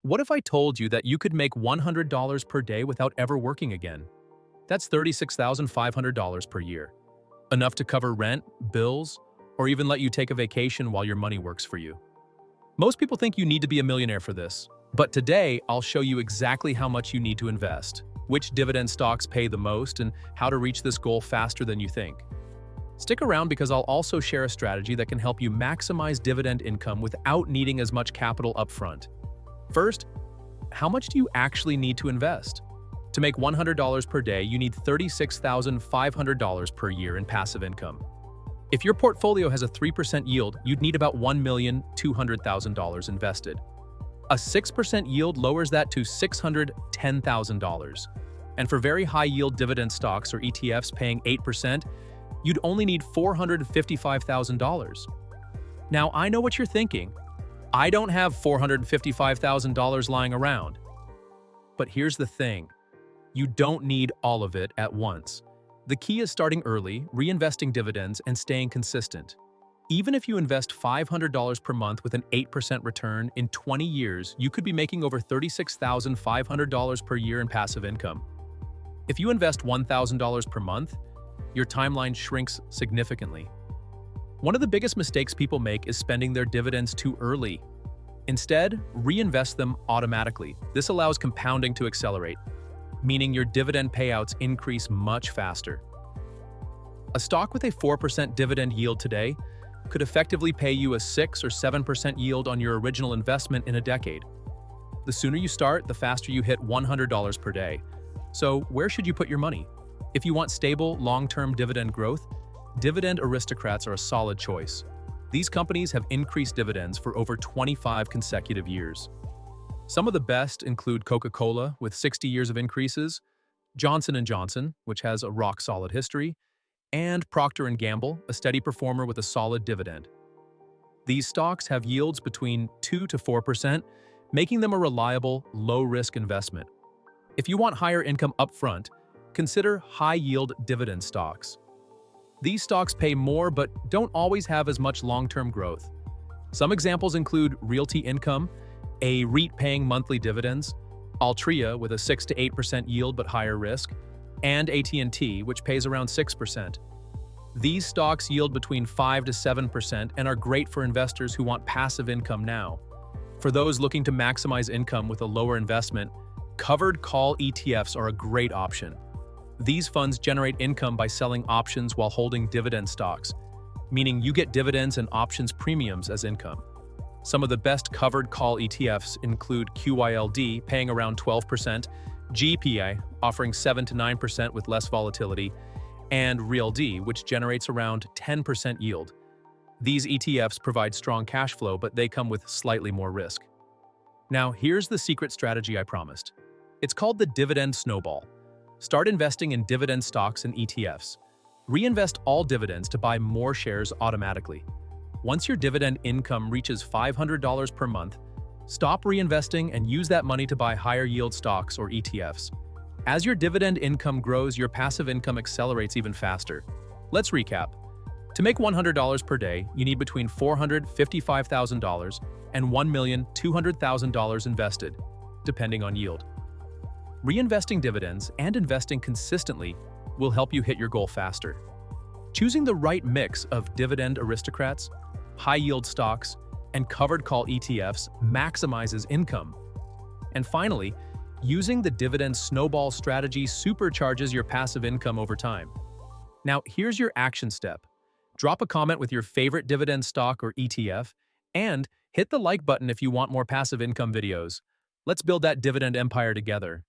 What if I told you that you could make $100 per day without ever working again? That's $36,500 per year. Enough to cover rent, bills, or even let you take a vacation while your money works for you. Most people think you need to be a millionaire for this, but today I'll show you exactly how much you need to invest, which dividend stocks pay the most, and how to reach this goal faster than you think. Stick around because I'll also share a strategy that can help you maximize dividend income without needing as much capital upfront. First, how much do you actually need to invest? To make $100 per day, you need $36,500 per year in passive income. If your portfolio has a 3% yield, you'd need about $1,200,000 invested. A 6% yield lowers that to $610,000. And for very high-yield dividend stocks or ETFs paying 8%, you'd only need $455,000. Now, I know what you're thinking. I don't have $455,000 lying around. But here's the thing. You don't need all of it at once. The key is starting early, reinvesting dividends, and staying consistent. Even if you invest $500 per month with an 8% return, in 20 years, you could be making over $36,500 per year in passive income. If you invest $1,000 per month, your timeline shrinks significantly. One of the biggest mistakes people make is spending their dividends too early. Instead, reinvest them automatically. This allows compounding to accelerate, meaning your dividend payouts increase much faster. A stock with a 4% dividend yield today could effectively pay you a 6 or 7% yield on your original investment in a decade. The sooner you start, the faster you hit $100 per day. So where should you put your money? If you want stable, long-term dividend growth, Dividend Aristocrats are a solid choice. These companies have increased dividends for over 25 consecutive years. Some of the best include Coca-Cola, with 60 years of increases, Johnson & Johnson, which has a rock-solid history, and Procter & Gamble, a steady performer with a solid dividend. These stocks have yields between 2 to 4%, making them a reliable, low-risk investment. If you want higher income upfront, consider high-yield dividend stocks. These stocks pay more but don't always have as much long-term growth. Some examples include Realty Income, a REIT paying monthly dividends, Altria with a 6 to 8% yield but higher risk, and AT&T, which pays around 6%. These stocks yield between 5 to 7% and are great for investors who want passive income now. For those looking to maximize income with a lower investment, covered call ETFs are a great option. These funds generate income by selling options while holding dividend stocks, meaning you get dividends and options premiums as income. Some of the best covered call ETFs include QYLD, paying around 12%, GPI, offering 7 to 9% with less volatility, and RealD, which generates around 10% yield. These ETFs provide strong cash flow, but they come with slightly more risk. Now, here's the secret strategy I promised. It's called the Dividend Snowball. Start investing in dividend stocks and ETFs. Reinvest all dividends to buy more shares automatically. Once your dividend income reaches $500 per month, stop reinvesting and use that money to buy higher yield stocks or ETFs. As your dividend income grows, your passive income accelerates even faster. Let's recap. To make $100 per day, you need between $455,000 and $1,200,000 invested, depending on yield. Reinvesting dividends and investing consistently will help you hit your goal faster. Choosing the right mix of Dividend Aristocrats, high-yield stocks, and covered call ETFs maximizes income. And finally, using the Dividend Snowball strategy supercharges your passive income over time. Now, here's your action step. Drop a comment with your favorite dividend stock or ETF, and hit the like button if you want more passive income videos. Let's build that dividend empire together.